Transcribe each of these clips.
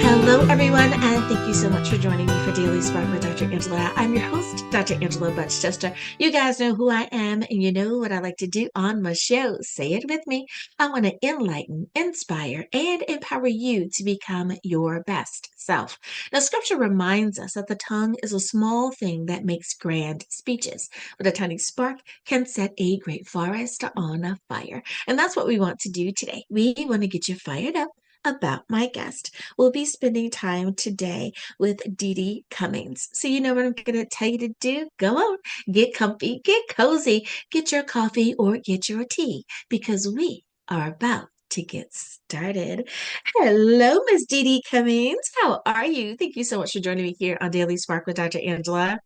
Hello, everyone, and thank you so much for joining me for Daily Spark with Dr. Angela. I'm your host, Dr. Angela Butchester. You guys know who I am, and you know what I like to do on my show. Say it with me. I want to enlighten, inspire, and empower you to become your best self. Now, scripture reminds us that the tongue is a small thing that makes grand speeches, but a tiny spark can set a great forest on fire. And that's what we want to do today. We want to get you fired up about my guest. We'll be spending time today with Deedee Cummings. So you know what I'm going to tell you to do? Go on, get comfy, get cozy, get your coffee or get your tea because we are about to get started. Hello, Miss Deedee Cummings. How are you? Thank you so much for joining me here on Daily Spark with Dr. Angela.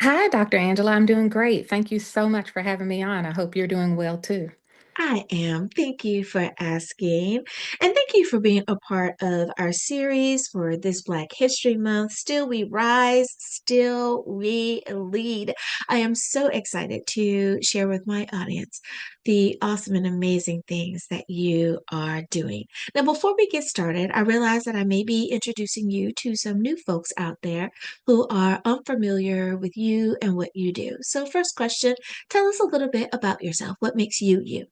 Hi, Dr. Angela. I'm doing great. Thank you so much for having me on. I hope you're doing well too. I am. Thank you for asking. And thank you for being a part of our series for this Black History Month. Still we rise, still we lead. I am so excited to share with my audience the awesome and amazing things that you are doing. Now, before we get started, I realize that I may be introducing you to some new folks out there who are unfamiliar with you and what you do. So, first question, tell us a little bit about yourself. What makes you you?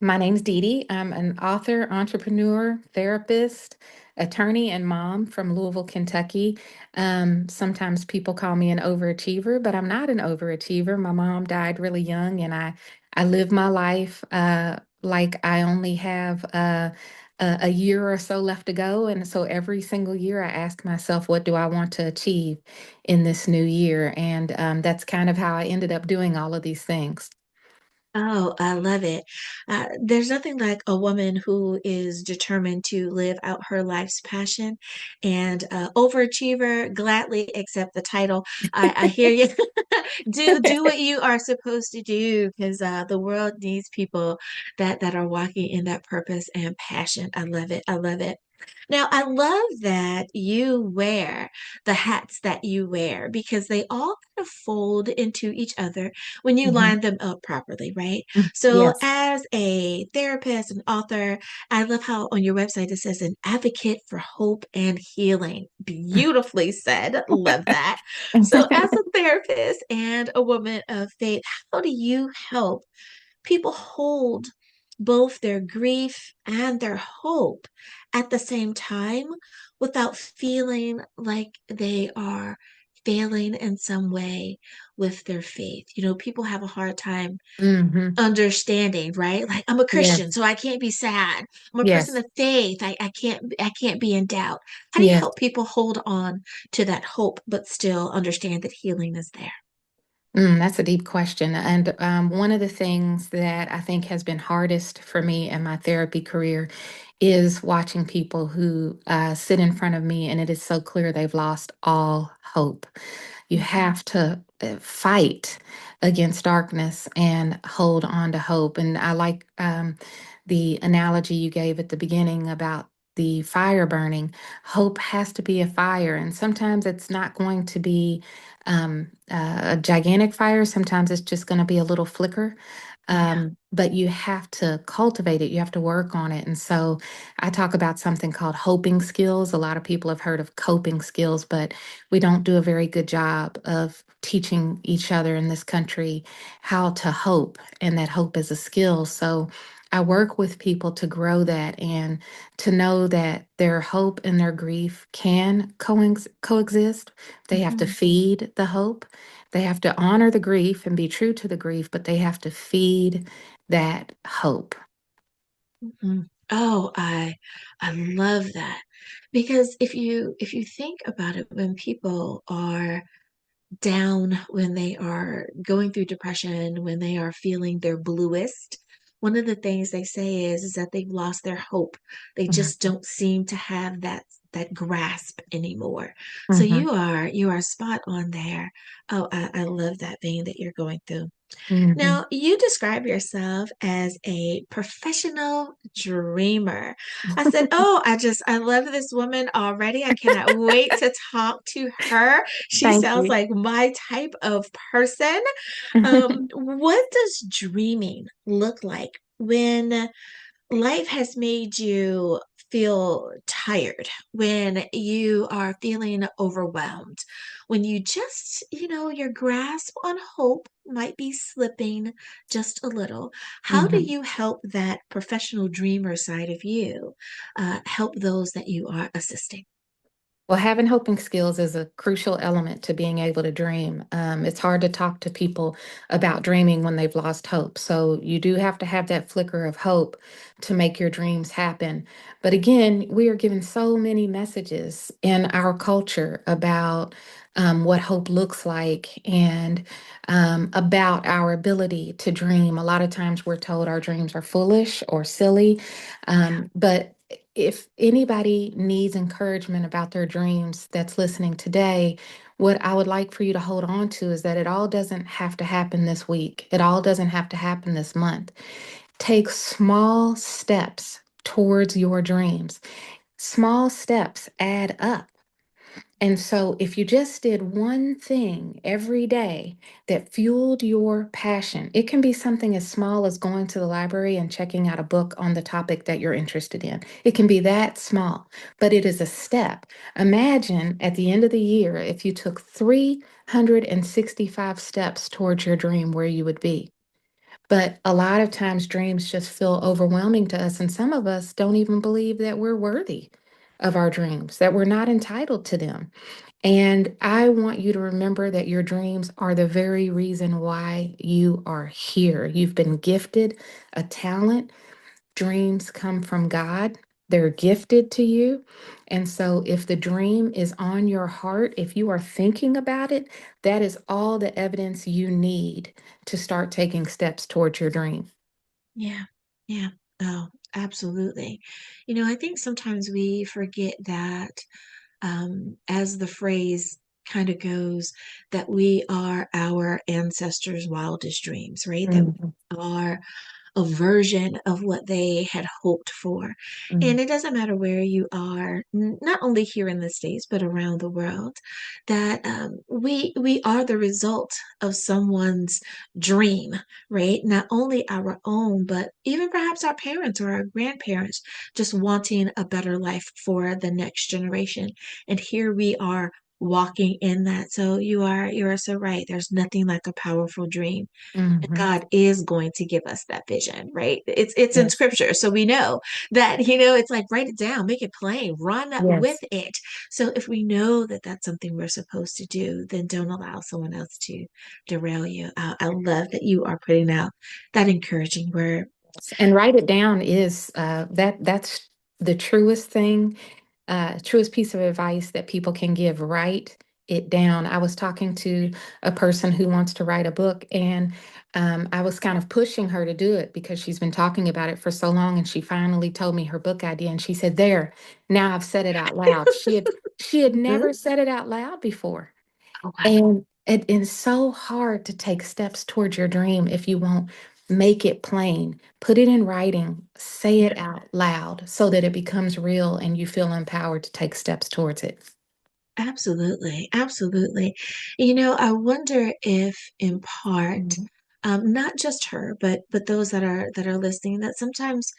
My name's Deedee. I'm an author, entrepreneur, therapist, attorney, and mom from Louisville, Kentucky. Sometimes people call me an overachiever, but I'm not an overachiever. My mom died really young, and I live my life like I only have a year or so left to go. And so every single year, I ask myself, what do I want to achieve in this new year? And that's kind of how I ended up doing all of these things. Oh, I love it. There's nothing like a woman who is determined to live out her life's passion and overachiever, gladly accept the title. I hear you. Do what you are supposed to do because the world needs people that are walking in that purpose and passion. I love it. I love it. Now, I love that you wear the hats that you wear because they all kind of fold into each other when you Mhm. line them up properly, right? So, Yes. as a therapist and author, I love how on your website it says an advocate for hope and healing. Beautifully said. Love that. So, as a therapist and a woman of faith, how do you help people hold both their grief and their hope at the same time without feeling like they are failing in some way with their faith? You know, people have a hard time Hmm. understanding, right? Like I'm a Christian, Yes. so I can't be sad. I'm a person Yes. of faith. I can't be in doubt. How do you Yes. help people hold on to that hope but still understand that healing is there? That's a deep question. And one of the things that I think has been hardest for me in my therapy career is watching people who sit in front of me and it is so clear they've lost all hope. You Mhm. have to fight against darkness and hold on to hope. And I like the analogy you gave at the beginning about the fire burning. Hope has to be a fire, and sometimes it's not going to be a gigantic fire. Sometimes it's just going to be a little flicker. Yeah. But you have to cultivate it, you have to work on it. And so I talk about something called hoping skills. A lot of people have heard of coping skills, but we don't do a very good job of teaching each other in this country how to hope, and that hope is a skill. So I work with people to grow that and to know that their hope and their grief can coexist. They have to Mhm. feed the hope. They have to honor the grief and be true to the grief, but they have to feed that hope. Mhm. Oh, I love that. Because if you think about it, when people are down, when they are going through depression, when they are feeling their bluest, one of the things they say is that they've lost their hope. They just Mhm. don't seem to have that grasp anymore. So Mhm. you are spot on there. Oh, I love that vein that you're going through. Mhm. Now, you describe yourself as a professional dreamer. I said, Oh, I love this woman already. I cannot wait to talk to her. She Thank sounds you. like my type of person. What does dreaming look like when life has made you feel tired, when you are feeling overwhelmed, when you just, your grasp on hope might be slipping just a little, how do Mhm. you help that professional dreamer side of you help those that you are assisting? Well, having coping skills is a crucial element to being able to dream. It's hard to talk to people about dreaming when they've lost hope. So you do have to have that flicker of hope to make your dreams happen. But again, we are given so many messages in our culture about what hope looks like and about our ability to dream. A lot of times we're told our dreams are foolish or silly. Yeah. But if anybody needs encouragement about their dreams that's listening today, what I would like for you to hold on to is that it all doesn't have to happen this week. It all doesn't have to happen this month. Take small steps towards your dreams. Small steps add up. And so, if you just did one thing every day that fueled your passion, it can be something as small as going to the library and checking out a book on the topic that you're interested in. It can be that small, but it is a step. Imagine at the end of the year, if you took 365 steps towards your dream, where you would be. But a lot of times, dreams just feel overwhelming to us, and some of us don't even believe that we're worthy of our dreams, that we're not entitled to them. And I want you to remember that your dreams are the very reason why you are here. You've been gifted a talent. Dreams come from God, they're gifted to you. And so, if the dream is on your heart, if you are thinking about it, that is all the evidence you need to start taking steps towards your dream. Yeah. Yeah. Oh, absolutely. I think sometimes we forget that, as the phrase kind of goes, that we are our ancestors' wildest dreams, right? That Mhm, we are a version of what they had hoped for. mhm, And it doesn't matter where you are, not only here in the States, but around the world, that we are the result of someone's dream, right? Not only our own, but even perhaps our parents or our grandparents just wanting a better life for the next generation. And here we are walking in that. So you are so right. There's nothing like a powerful dream. mhm. God is going to give us that vision, right? It's in Yes, scripture. So we know that, it's like write it down, make it plain, run with yes. it. So if we know that that's something we're supposed to do, then don't allow someone else to derail you. I love that you are putting out that encouraging word. And write it down is that's the truest thing, truest piece of advice that people can give. Write it down. I was talking to a person who wants to write a book, and I was kind of pushing her to do it because she's been talking about it for so long, and she finally told me her book idea, and she said, "There, now I've said it out loud." She had Mhm. never said it out loud before. Oh, wow. And it is so hard to take steps towards your dream if you won't make it plain. Put it in writing, say Yeah, it out loud so that it becomes real and you feel empowered to take steps towards it. absolutely. Absolutely. I wonder if in part, Mhm. not just her, but those that are listening, that sometimes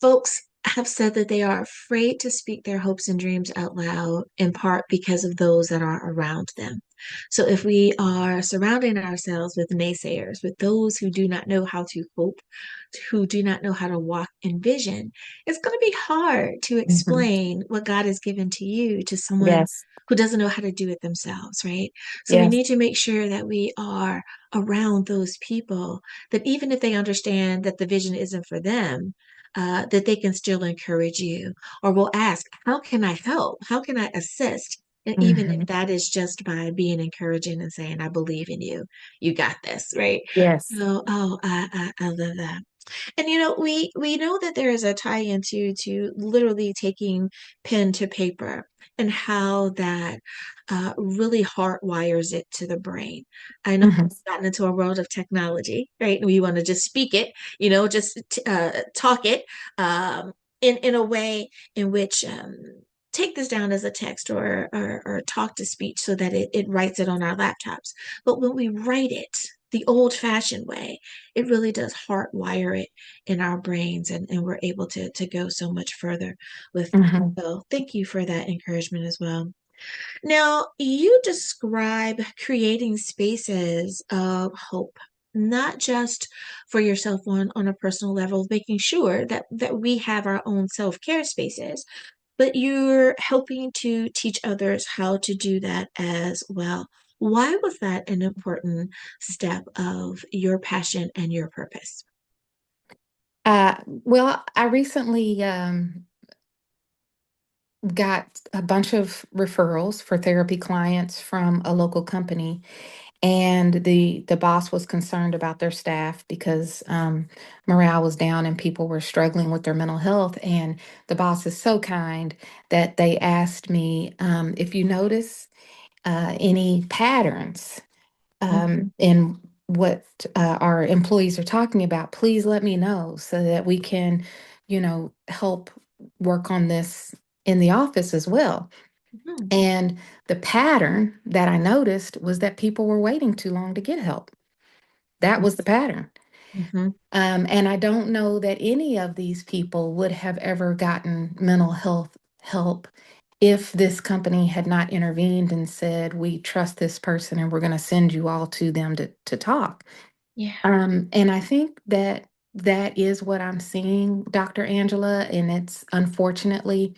folks have said that they are afraid to speak their hopes and dreams out loud, in part because of those that are around them. So, if we are surrounding ourselves with naysayers, with those who do not know how to hope, who do not know how to walk in vision, it's going to be hard to Mhm. explain what God has given to you to someone Yes, who doesn't know how to do it themselves, right? So, we yes, need to make sure that we are around those people, that even if they understand that the vision isn't for them, that they can still encourage you, or will ask, how can I help? How can I assist? And even if hmm, that is just by being encouraging and saying, I believe in you, you got this, right? yes. So, I love that. And we know that there is a tie into to literally taking pen to paper, and how that really hardwires it to the brain. I know Mhm. we've gotten into a world of technology, right? And we want to just speak it, just talk it, in a way in which, take this down as a text, or talk to speech, so that it writes it on our laptops. But when we write it, the old fashioned way. It really does hardwire it in our brains, and we're able to go so much further with that. Mhm. So thank you for that encouragement as well. Now, you describe creating spaces of hope, not just for yourself on a personal level, making sure that we have our own self-care spaces, but you're helping to teach others how to do that as well. Why was that an important step of your passion and your purpose? Well, I recently got a bunch of referrals for therapy clients from a local company, and the boss was concerned about their staff because morale was down and people were struggling with their mental health. And the boss is so kind that they asked me, if you notice any patterns Mhm. in what our employees are talking about, please let me know so that we can, help work on this in the office as well. Mhm. And the pattern that I noticed was that people were waiting too long to get help. That was the pattern. Mhm. And I don't know that any of these people would have ever gotten mental health help if this company had not intervened and said, we trust this person and we're going to send you all to them to talk. Yeah. And I think that that is what I'm seeing, Dr. Angela, and it's unfortunately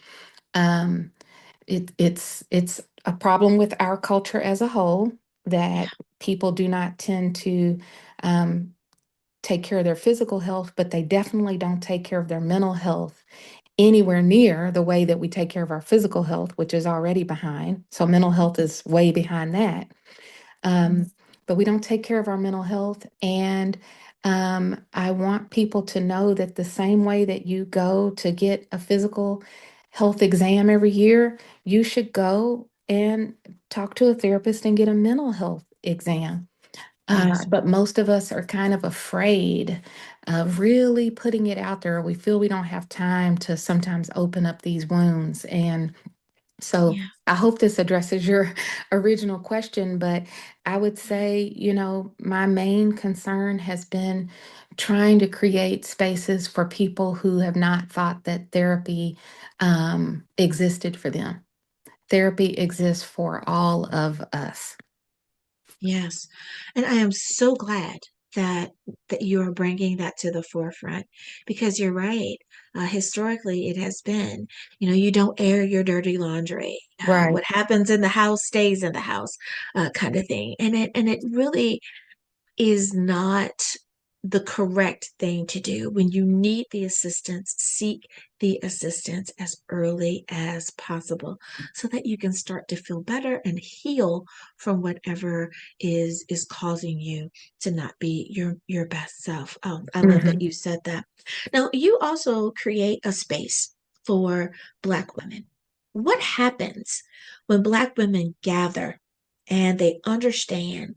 um, it's a problem with our culture as a whole Yeah. that people do not tend to um, take care of their physical health, but they definitely don't take care of their mental health anywhere near the way that we take care of our physical health, which is already behind. So mental health is way behind that. Mhm. Um, but we don't take care of our mental health. And I want people to know that the same way that you go to get a physical health exam every year, you should go and talk to a therapist and get a mental health exam. Yes. But most of us are kind of afraid of really putting it out there. We feel we don't have time to sometimes open up these wounds. And so Yeah. I hope this addresses your original question, but I would say, my main concern has been trying to create spaces for people who have not thought that therapy existed for them. Therapy exists for all of us. Yes. And I am so glad that you are bringing that to the forefront, because you're right. Historically, it has been, you don't air your dirty laundry. Right. What happens in the house stays in the house, kind of thing. And it really is not the correct thing to do. When you need the assistance, seek the assistance as early as possible so that you can start to feel better and heal from whatever is causing you to not be your best self. I love that Mhm. you said that. Now, you also create a space for Black women. What happens when Black women gather and they understand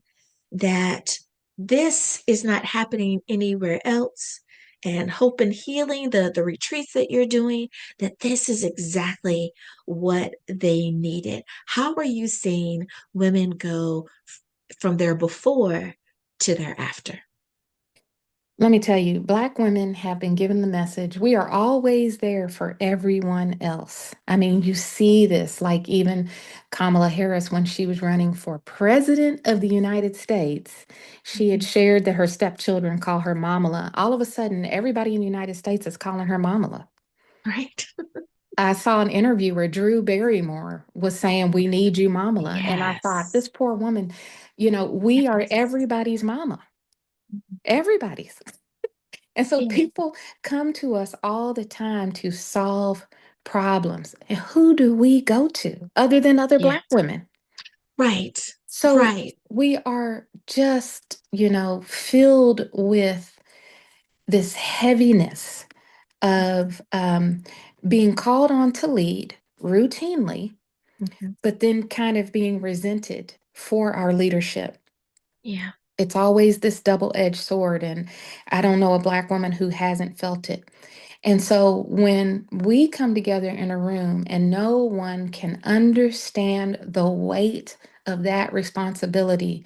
that this is not happening anywhere else? And hope and healing, the retreats that you're doing, that this is exactly what they needed. How are you seeing women go from their before to their after? Let me tell you, Black women have been given the message we are always there for everyone else. I mean, you see this, like even Kamala Harris, when she was running for president of the United States, she had Mhm. shared that her stepchildren call her Mamala. All of a sudden, everybody in the United States is calling her Mamala. Right? I saw an interview where Drew Barrymore was saying, we need you, Mamala. And I thought, Yes. this poor woman, we are Yes. everybody's mama. Everybody's. And so Yeah. people come to us all the time to solve problems. And who do we go to other than other Yeah. Black women? Right. So Right. we are just, filled with this heaviness of being called on to lead routinely, Mhm. but then kind of being resented for our leadership. Yeah. It's always this double-edged sword, and I don't know a Black woman who hasn't felt it. And so when we come together in a room and no one can understand the weight of that responsibility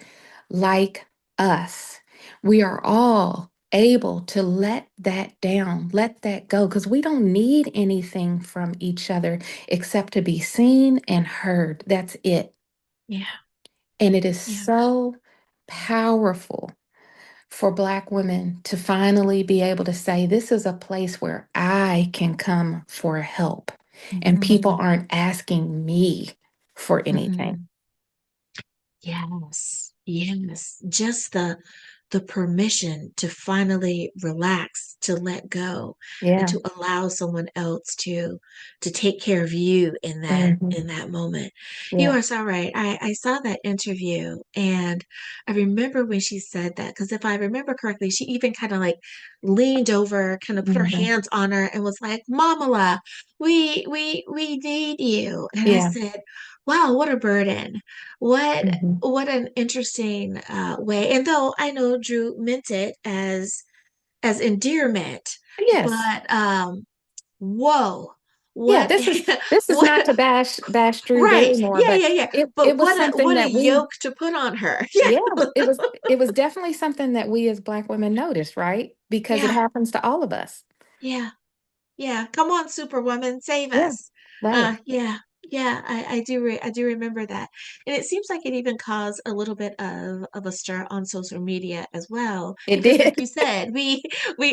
like us. We are all able to let that down, let that go, because we don't need anything from each other except to be seen and heard. That's it. Yeah. And it is Yeah. so powerful for Black women to finally be able to say, this is a place where I can come for help, and people Mhm. aren't asking me for anything. Mhm. Yes, yes. Just the permission to finally relax, to let go, and Yeah. to allow someone else to take care of you Hmm. in that moment. You Yeah. are so right. I saw that interview and I remember when she said that, because if I remember correctly, she even kind of like leaned over, kind of put her Hmm. hands on her and was like, Mamala, we need you. And I Yeah. said, wow, what a burden. What Hmm. what an interesting way. And though I know Drew meant it as endearment, Yes. but whoa, Yeah, what this is what not to bash Drew right. Barrymore, Yeah, but yeah, yeah. it But was something what a that we, yoke to put on her. yeah, Yeah. it was definitely something that we as Black women noticed, right? Because it Yeah. happens to all of us. Yeah. Yeah, come on, Superwoman, save Yeah, us. right. Yeah, yeah, I do remember that, and it seems like it even caused a little bit of a stir on social media as well, It because like did. you said, we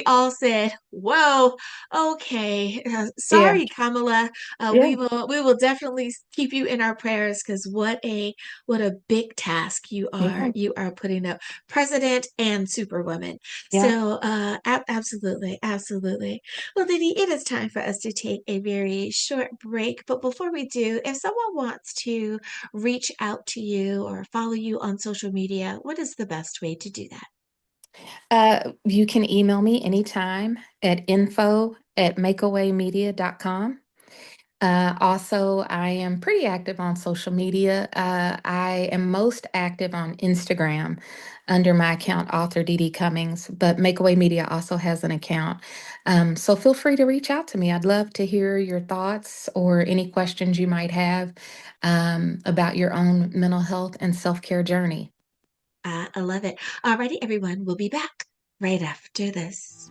all said, "Whoa, okay, Yeah, sorry, Kamala, yeah, we will definitely keep you in our prayers because what a big task yeah, you are putting up, President and Superwoman." yeah. So, absolutely, absolutely. Well, Liddy, it is time for us to take a very short break. But before we do, if someone wants to reach out to you or follow you on social media, what is the best way to do that? You can email me anytime at info@makeawaymedia.com. Also, I am pretty active on social media. I am most active on Instagram under my account, author Deedee Cummings, but Makeaway Media also has an account. So feel free to reach out to me. I'd love to hear your thoughts or any questions you might have about your own mental health and self-care journey. I love it. Alrighty, everyone, we'll be back right after this.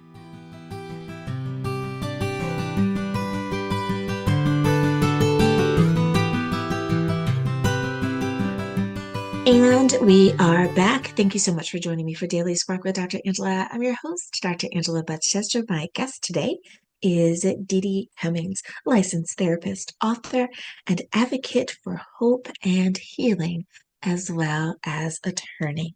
And we are back. Thank you so much for joining me for Daily Spark with Dr. Angela. I'm your host, Dr. Angela Butchester. My guest today is Deedee Cummings, licensed therapist, author, and advocate for hope and healing, as well as attorney.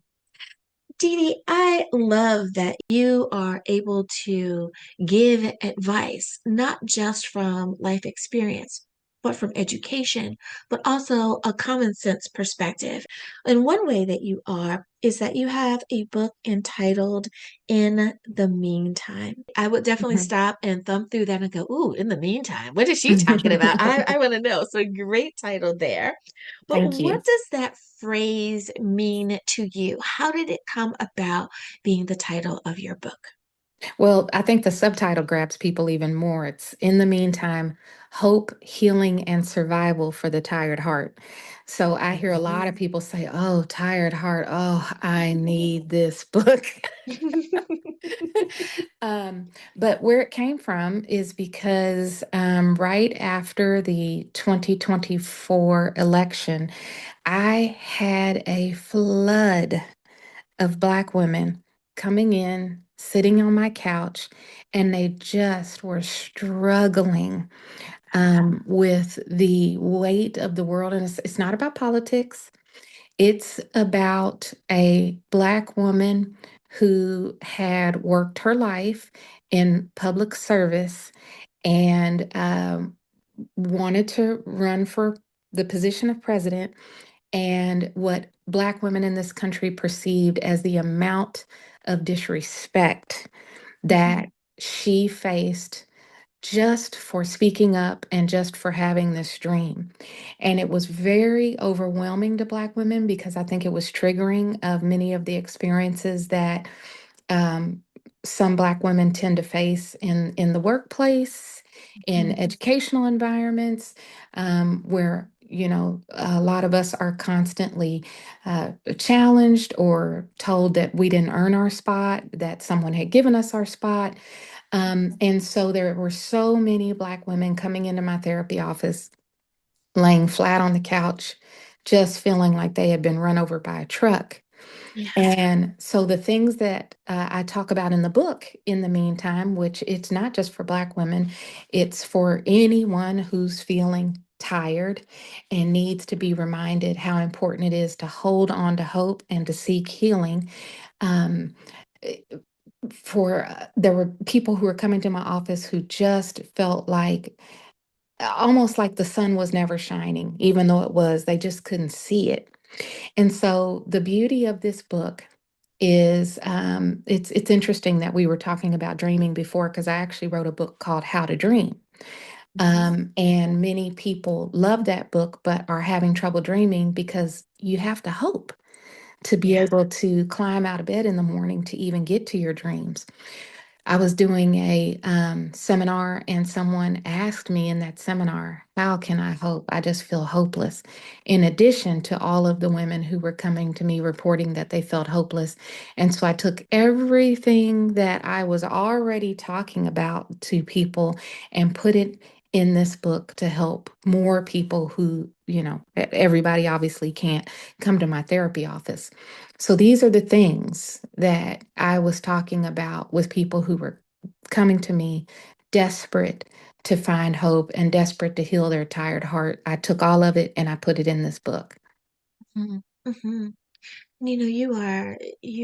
Deedee, I love that you are able to give advice, not just from life experience, but from education, but also a common sense perspective. And one way that you are is that you have a book entitled In the Meantime. I would definitely Mhm. stop and thumb through that and go, ooh, in the meantime, what is she talking about? I want to know. So great title there. But Thank what you. does that phrase mean to you? How did it come about being the title of your book? Well, I think the subtitle grabs people even more. It's In the Meantime, Hope, Healing, and Survival for the Tired Heart. So I hear a lot of Mhm. people say, oh, tired heart. Oh, I need this book. But where it came from is because right after the 2024 election, I had a flood of Black women coming in, sitting on my couch, and they just were struggling with the weight of the world. And it's not about politics, it's about a Black woman who had worked her life in public service and wanted to run for the position of president, and what Black women in this country perceived as the amount of disrespect Mhm. that she faced just for speaking up and just for having this dream. And it was very overwhelming to Black women because I think it was triggering of many of the experiences that um, some Black women tend to face in the workplace, in Mhm. educational environments, where a lot of us are constantly challenged or told that we didn't earn our spot, that someone had given us our spot. And so there were so many Black women coming into my therapy office, laying flat on the couch, just feeling like they had been run over by a truck. Yes. And so the things that I talk about in the book, in the meantime, which it's not just for Black women, it's for anyone who's feeling tired and needs to be reminded how important it is to hold on to hope and to seek healing. Um, eh, there were people who were coming to my office who just felt like almost like the sun was never shining, even though it was, they just couldn't see it. And so the beauty of this book is it's interesting that we were talking about dreaming before, because I actually wrote a book called How to Dream. Mhm. And many people love that book, but are having trouble dreaming because you have to hope to be Yeah. able to climb out of bed in the morning to even get to your dreams. I was doing a seminar, and someone asked me in that seminar, how can I hope? I just feel hopeless. In addition to all of the women who were coming to me reporting that they felt hopeless. And so I took everything that I was already talking about to people and put it in this book to help more people who, everybody obviously can't come to my therapy office. So these are the things that I was talking about with people who were coming to me desperate to find hope and desperate to heal their tired heart. I took all of it and I put it in this book. Mhm. Mhm. You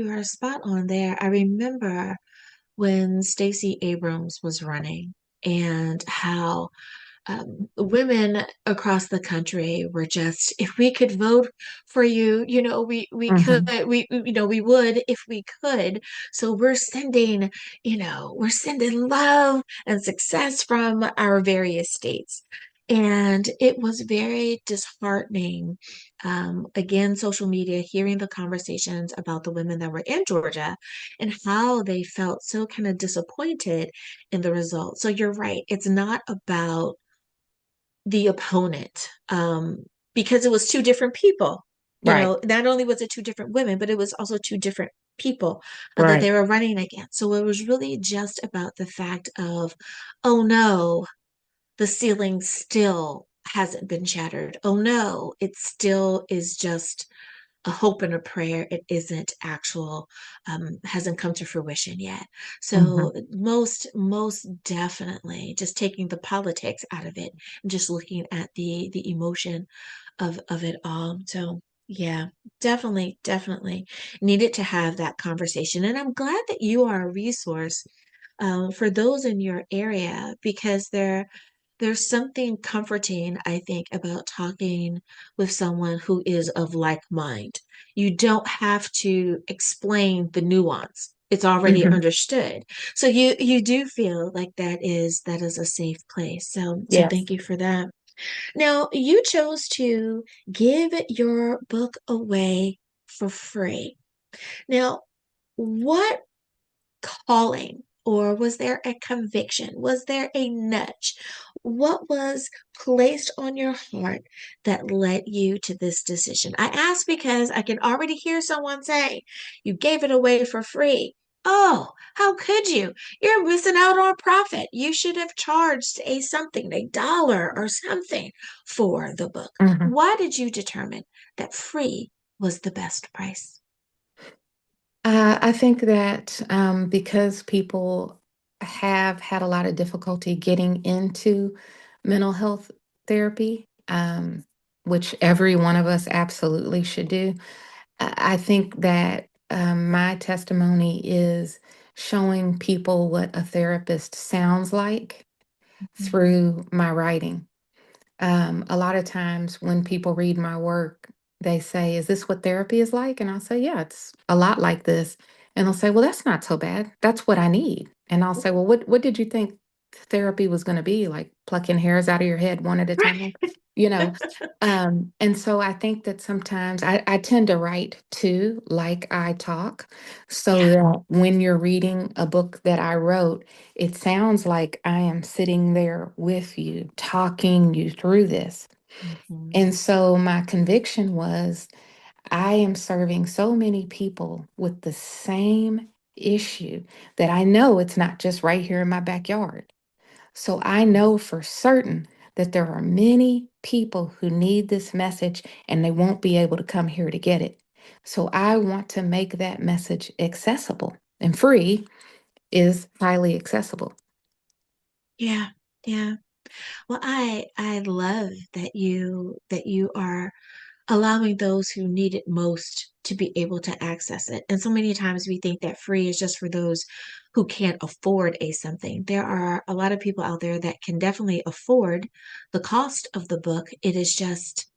are spot on there. I remember when Stacey Abrams was running and how women across the country were just, if we could vote for you, we could, Hmm. we would if we could. So we're sending love and success from our various states. And it was very disheartening. Again, social media, hearing the conversations about the women that were in Georgia and how they felt so kind of disappointed in the result. So you're right. It's not about the opponent, because it was two different people. Right, Not only was it two different women, but it was also two different people that right. they were running against. So it was really just about the fact of, oh no, the ceiling still hasn't been shattered. Oh no, it still is just a hope and a prayer. It isn't actual, hasn't come to fruition yet. Hmm. So most definitely just taking the politics out of it and just looking at the emotion of it all. So yeah, definitely needed to have that conversation. And I'm glad that you are a resource for those in your area, because there's something comforting, I think, about talking with someone who is of like mind. You don't have to explain the nuance. It's already Hmm. understood. So you do feel like that is a safe place. So Yes. thank you for that. Now, you chose to give your book away for free. Now, what calling, or was there a conviction? Was there a nudge? What was placed on your heart that led you to this decision? I ask because I can already hear someone say, you gave it away for free. Oh, how could you? You're missing out on profit. You should have charged a dollar or something for the book. Hmm. Why did you determine that free was the best price? I think that because people have had a lot of difficulty getting into mental health therapy, which every one of us absolutely should do. I think that my testimony is showing people what a therapist sounds like Mhm. through my writing. A lot of times when people read my work, they say, "Is this what therapy is like?" And I'll say, "Yeah, it's a lot like this." And they'll say, "Well, that's not so bad. That's what I need." And I'll say, "Well, what did you think therapy was going to be? Like plucking hairs out of your head one at a time?" You know? And so I think that sometimes I tend to write too, like I talk, so Yeah. that when you're reading a book that I wrote, it sounds like I am sitting there with you, talking you through this. Mhm. And so my conviction was I am serving so many people with the same issue that I know it's not just right here in my backyard. So I know for certain that there are many people who need this message and they won't be able to come here to get it. So I want to make that message accessible, and free is highly accessible. Yeah, yeah. Well, I love that you are allowing those who need it most to be able to access it. And so many times we think that free is just for those who can't afford a something. There are a lot of people out there that can definitely afford the cost of the book. It is just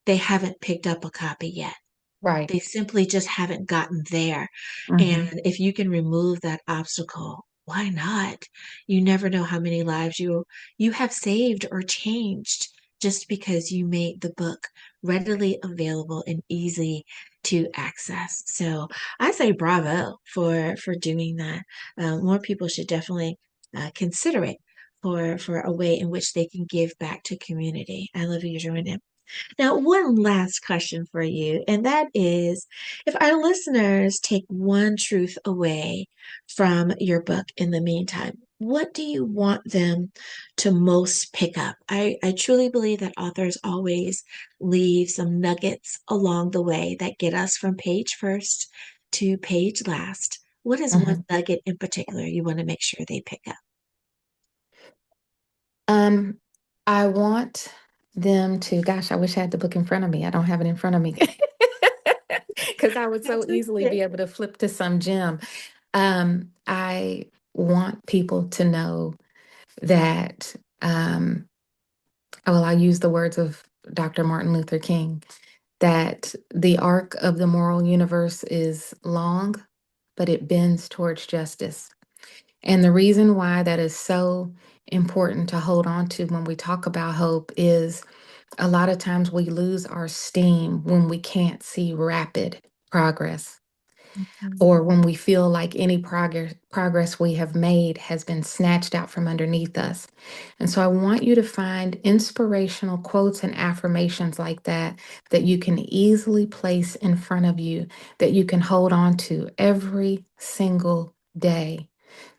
they haven't picked up a copy yet. Right. They simply just haven't gotten there. Hmm. And if you can remove that obstacle, why not? You never know how many lives you have saved or changed just because you made the book readily available and easy to access. So I say bravo for doing that. More people should definitely consider it for a way in which they can give back to community. I love you doing it. Now, one last question for you, and that is if our listeners take one truth away from your book in the meantime, what do you want them to most pick up? I truly believe that authors always leave some nuggets along the way that get us from page first to page last. What is one Hmm. nugget in particular you want to make sure they pick up? Um, I want them to, gosh, I wish I had the book in front of me. I don't have it in front of me because I would so That's easily be okay. able to flip to some gem. I want people to know that, well, I use the words of Dr. Martin Luther King, that the arc of the moral universe is long, but it bends towards justice. And the reason why that is so important to hold on to when we talk about hope is a lot of times we lose our steam when we can't see rapid progress, Mhm. or when we feel like any progress we have made has been snatched out from underneath us. And so I want you to find inspirational quotes and affirmations like that that you can easily place in front of you, that you can hold on to every single day,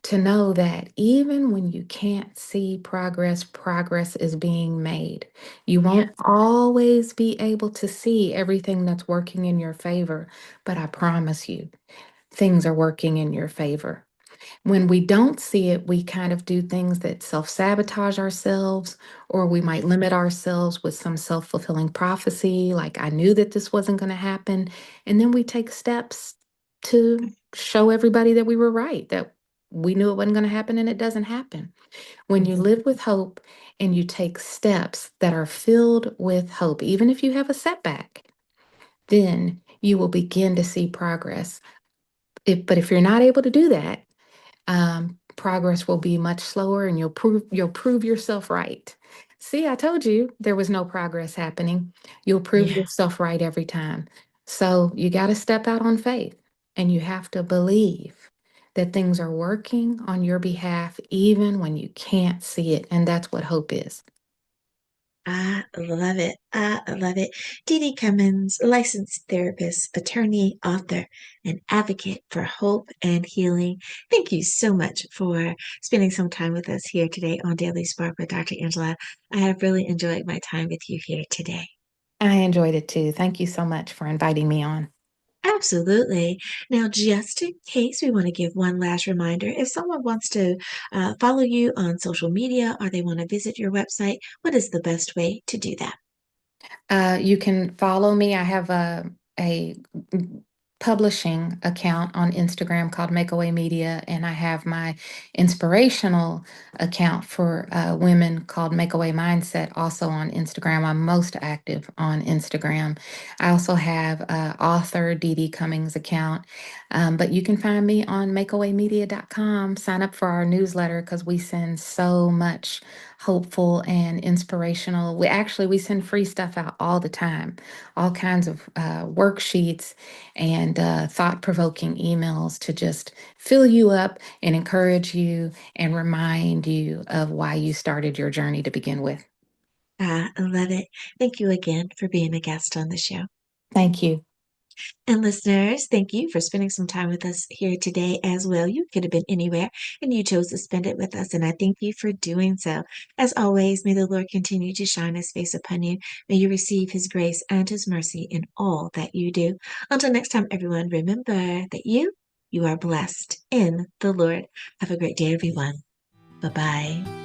to know that even when you can't see progress, progress is being made. You Yeah. won't always be able to see everything that's working in your favor, but I promise you, things are working in your favor. When we don't see it, we kind of do things that self sabotage ourselves, or we might limit ourselves with some self fulfilling prophecy, like, I knew that this wasn't going to happen. And then we take steps to show everybody that we were right, that we knew it wasn't going to happen and it doesn't happen. When you live with hope and you take steps that are filled with hope, even if you have a setback, then you will begin to see progress. But if you're not able to do that, progress will be much slower, and you'll prove yourself right. See, I told you there was no progress happening. You'll prove Yeah. yourself right every time. So you got to step out on faith, and you have to believe that things are working on your behalf even when you can't see it. And that's what hope is. I love it. I love it. Deedee Cummings, licensed therapist, attorney, author, and advocate for hope and healing. Thank you so much for spending some time with us here today on Daily Spark with Dr. Angela. I have really enjoyed my time with you here today. I enjoyed it too. Thank you so much for inviting me on. Absolutely. Now, just in case, we want to give one last reminder. If someone wants to follow you on social media or they want to visit your website, what is the best way to do that? You can follow me. I have a publishing account on Instagram called Makeaway Media, and I have my inspirational account for women called Makeaway Mindset also on Instagram. I'm most active on Instagram. I also have author Deedee Cummings account, but you can find me on makeawaymedia.com. Sign up for our newsletter because we send so much hopeful and inspirational. We send free stuff out all the time, all kinds of worksheets and thought-provoking emails to just fill you up and encourage you and remind you of why you started your journey to begin with. I love it. Thank you again for being a guest on the show. Thank you. And listeners, thank you for spending some time with us here today as well. You could have been anywhere and you chose to spend it with us, and I thank you for doing so. As always, may the Lord continue to shine his face upon you. May you receive his grace and his mercy in all that you do. Until next time, everyone, remember that you are blessed in the Lord. Have a great day, everyone. Bye bye.